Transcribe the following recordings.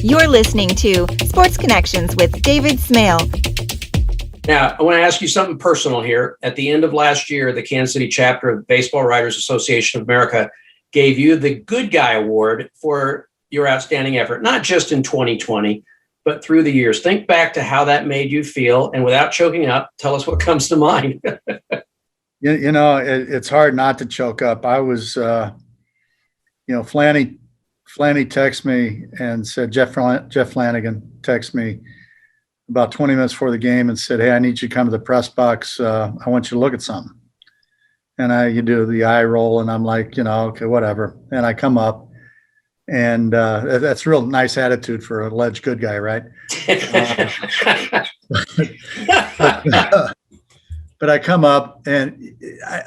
You're listening to Sports Connections with David Smale. Now, I want to ask you something personal here. At the end of last year, the Kansas City chapter of Baseball Writers Association of America gave you the Good Guy Award for your outstanding effort, not just in 2020, but through the years. Think back to how that made you feel, and without choking up, tell us what comes to mind. It's hard not to choke up. I was, Flanny texted me and said, Jeff Flanagan texted me about 20 minutes before the game and said, "Hey, I need you to come to the press box. I want you to look at something." And you do the eye roll, and I'm like, okay, whatever. And I come up, and that's a real nice attitude for an alleged good guy, right? But I come up, and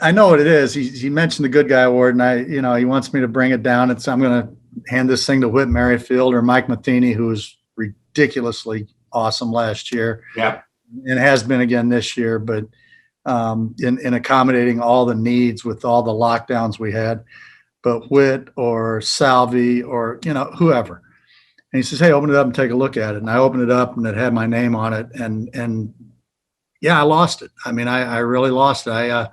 I know what it is. He mentioned the Good Guy Award, and he wants me to bring it down. And so I'm going to hand this thing to Whit Merrifield or Mike Matheny, who was ridiculously awesome last year. Yeah. And has been again this year, but in accommodating all the needs with all the lockdowns we had. But Whit or Salvi or, whoever. And he says, "Hey, open it up and take a look at it." And I opened it up, and it had my name on it. And yeah, I lost it. I mean, I really lost it.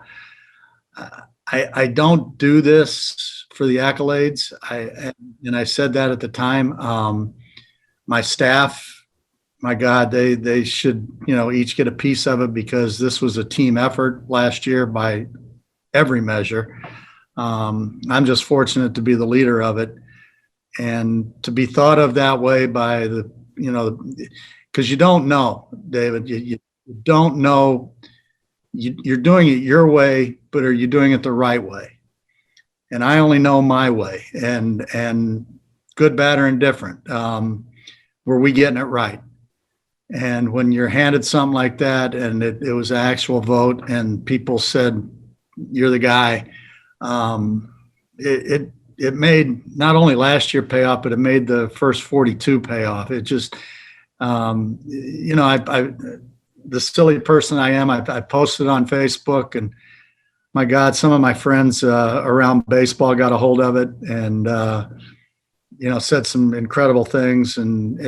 I don't do this for the accolades. I said that at the time. My staff, my God, they should, each get a piece of it, because this was a team effort last year by every measure. I'm just fortunate to be the leader of it, and to be thought of that way by because you don't know, David, you don't know, you're doing it your way, but are you doing it the right way? And I only know my way, and good, bad, or indifferent. Were we getting it right? And when you're handed something like that, and it was an actual vote, and people said, "You're the guy," it made not only last year pay off, but it made the first 42 pay off. It just, the silly person I am, I posted on Facebook, and my God, some of my friends around baseball got a hold of it, and said some incredible things, and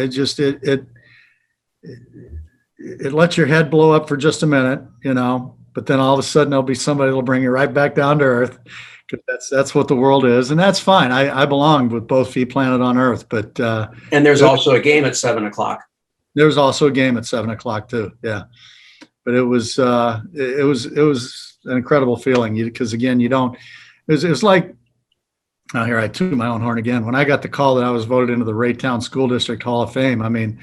it lets your head blow up for just a minute, but then all of a sudden there'll be somebody that'll bring you right back down to earth, because that's what the world is, and that's fine. I belong with both feet planted on earth, but and there's also a game at 7:00. There was also a game at 7:00 too. Yeah. But it was an incredible feeling, because again, it was like, now here I toot my own horn again. When I got the call that I was voted into the Raytown School District Hall of Fame, I mean,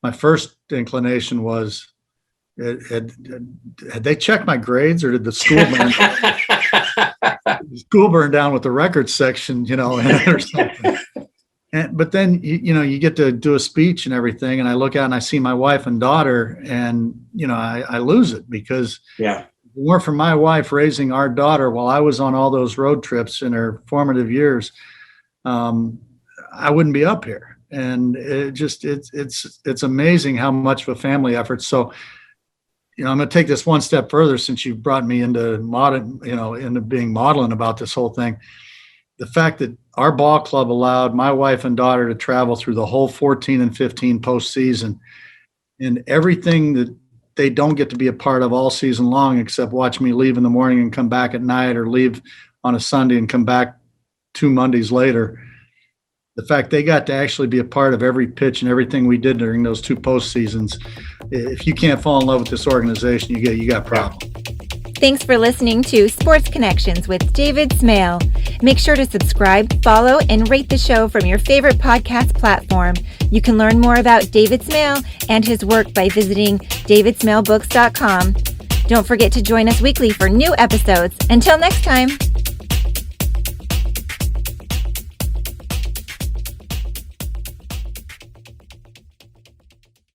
my first inclination was, had they checked my grades, or did the school burn down with the records section, or something. But then, you get to do a speech and everything, and I look out and I see my wife and daughter, and, I lose it, because if it weren't for my wife raising our daughter while I was on all those road trips in her formative years, I wouldn't be up here. And it's amazing how much of a family effort. So, I'm going to take this one step further, since you brought me into into being maudlin about this whole thing. The fact that our ball club allowed my wife and daughter to travel through the whole 14 and 15 postseason, and everything that they don't get to be a part of all season long, except watch me leave in the morning and come back at night, or leave on a Sunday and come back 2 Mondays later. The fact they got to actually be a part of every pitch and everything we did during those 2 postseasons. If you can't fall in love with this organization, you got problems. Thanks for listening to Sports Connections with David Smale. Make sure to subscribe, follow, and rate the show from your favorite podcast platform. You can learn more about David Smale and his work by visiting davidsmalebooks.com. Don't forget to join us weekly for new episodes. Until next time.